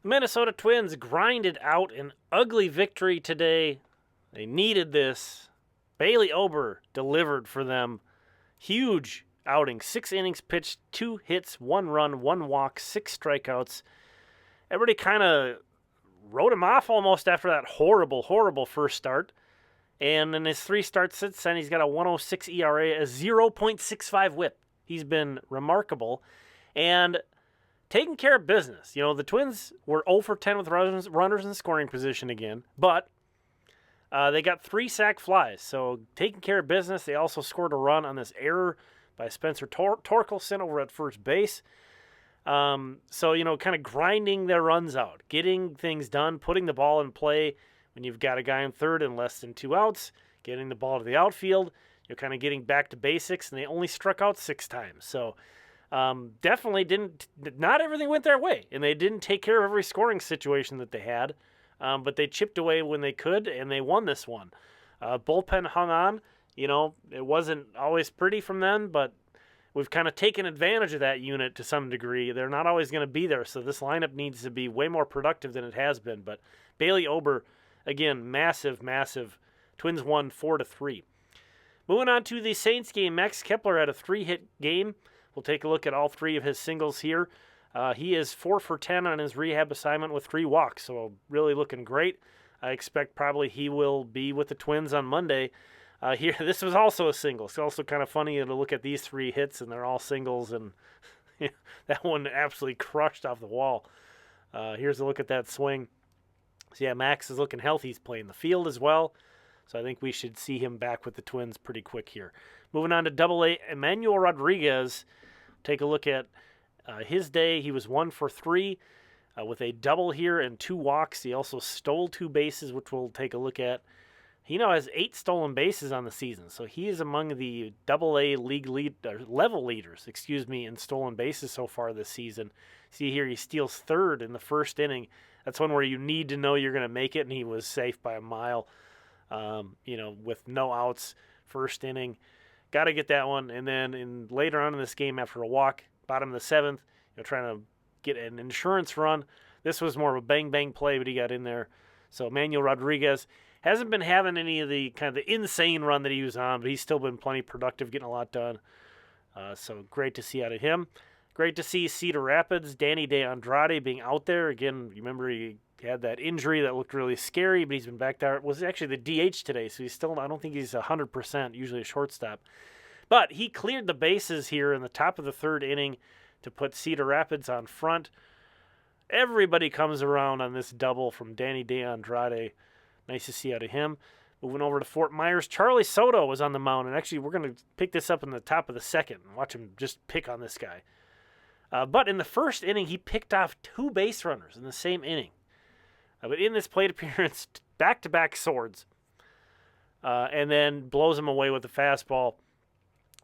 Minnesota Twins grinded out an ugly victory today. They needed this. Bailey Ober delivered for them. Huge outing. 6 innings pitched, 2 hits, 1 run, 1 walk, 6 strikeouts. Everybody kind of wrote him off almost after that horrible, horrible first start. And in his 3 starts since then, he's got a 1.06 ERA, a 0.65 whip. He's been remarkable. And taking care of business. You know, the Twins were 0 for 10 with runners in scoring position again, but they got 3 sac flies. So taking care of business. They also scored a run on this error by Spencer Torkelson over at first base. So, you know, kind of grinding their runs out, getting things done, putting the ball in play when you've got a guy in third and less than 2 outs, getting the ball to the outfield. You're kind of getting back to basics, and they only struck out 6 times. So definitely not everything went their way, and they didn't take care of every scoring situation that they had, but they chipped away when they could, and they won this one. Bullpen hung on. You know, it wasn't always pretty from them, but we've kind of taken advantage of that unit to some degree. They're not always going to be there, so this lineup needs to be way more productive than it has been. But Bailey Ober, again, massive, massive. Twins won 4-3. Moving on to the Saints game, Max Kepler had a 3-hit game. We'll take a look at all 3 of his singles here. He is 4 for 10 on his rehab assignment with 3 walks, so really looking great. I expect probably he will be with the Twins on Monday. Here, this was also a single. It's also kind of funny to look at these 3 hits, and they're all singles, and that one absolutely crushed off the wall. Here's a look at that swing. So, yeah, Max is looking healthy. He's playing the field as well, so I think we should see him back with the Twins pretty quick here. Moving on to Double-A, Emmanuel Rodriguez. Take a look at his day. He was 1 for 3 with a double here and 2 walks. He also stole 2 bases, which we'll take a look at. He now has 8 stolen bases on the season, so he is among the Double-A league level leaders, in stolen bases so far this season. See here, he steals 3rd in the first inning. That's one where you need to know you're going to make it, and he was safe by a mile. With no outs, first inning. Got to get that one. And then later on in this game, after a walk, bottom of the 7th, trying to get an insurance run. This was more of a bang-bang play, but he got in there. So Emmanuel Rodriguez hasn't been having any of the kind of the insane run that he was on, but he's still been plenty productive, getting a lot done. So great to see out of him. Great to see Cedar Rapids, Danny De Andrade being out there. Again, remember he had that injury that looked really scary, but he's been back there. It was actually the DH today, so I don't think he's 100%, usually a shortstop. But he cleared the bases here in the top of the 3rd inning to put Cedar Rapids on front. Everybody comes around on this double from Danny De Andrade. Nice to see out of him. Moving over to Fort Myers, Charlee Soto was on the mound, and actually we're going to pick this up in the top of the 2nd and watch him just pick on this guy. But in the first inning, he picked off 2 base runners in the same inning. But in this plate appearance, back-to-back swords, and then blows him away with the fastball,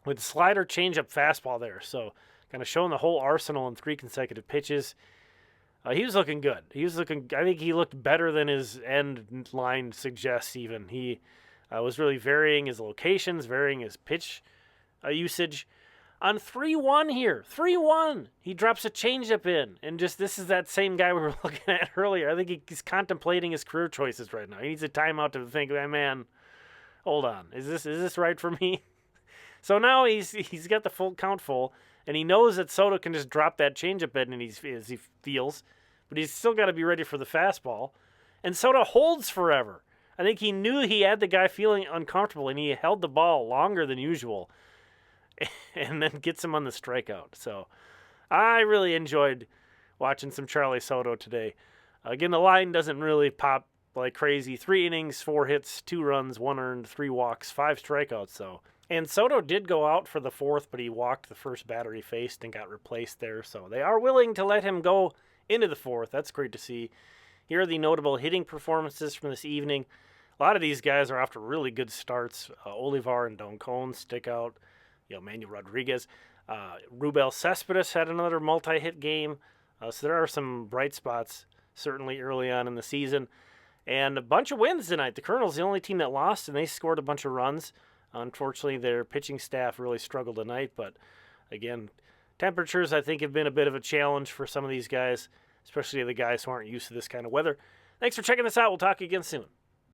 with the slider changeup fastball there. So kind of showing the whole arsenal in 3 consecutive pitches. He was looking good. I think he looked better than his end line suggests even. He was really varying his locations, varying his pitch usage. On 3-1 here, 3-1, he drops a changeup in. And this is that same guy we were looking at earlier. I think he's contemplating his career choices right now. He needs a timeout to think, man, hold on. Is this right for me? So now he's got the full count full, and he knows that Soto can just drop that changeup in as he feels, but he's still got to be ready for the fastball. And Soto holds forever. I think he knew he had the guy feeling uncomfortable, and he held the ball longer than usual. And then gets him on the strikeout. So I really enjoyed watching some Charlee Soto today. Again, the line doesn't really pop like crazy. 3 innings, 4 hits, 2 runs, 1 earned, 3 walks, 5 strikeouts. So, and Soto did go out for the 4th, but he walked the first batter he faced and got replaced there. So they are willing to let him go into the 4th. That's great to see. Here are the notable hitting performances from this evening. A lot of these guys are after really good starts. Olivar and Doncon stick out. Emmanuel Rodriguez. Rubel Cespedes had another multi-hit game. So there are some bright spots, certainly early on in the season. And a bunch of wins tonight. The Colonels, the only team that lost, and they scored a bunch of runs. Unfortunately, their pitching staff really struggled tonight. But, again, temperatures, I think, have been a bit of a challenge for some of these guys. especially the guys who aren't used to this kind of weather. Thanks for checking this out. We'll talk again soon.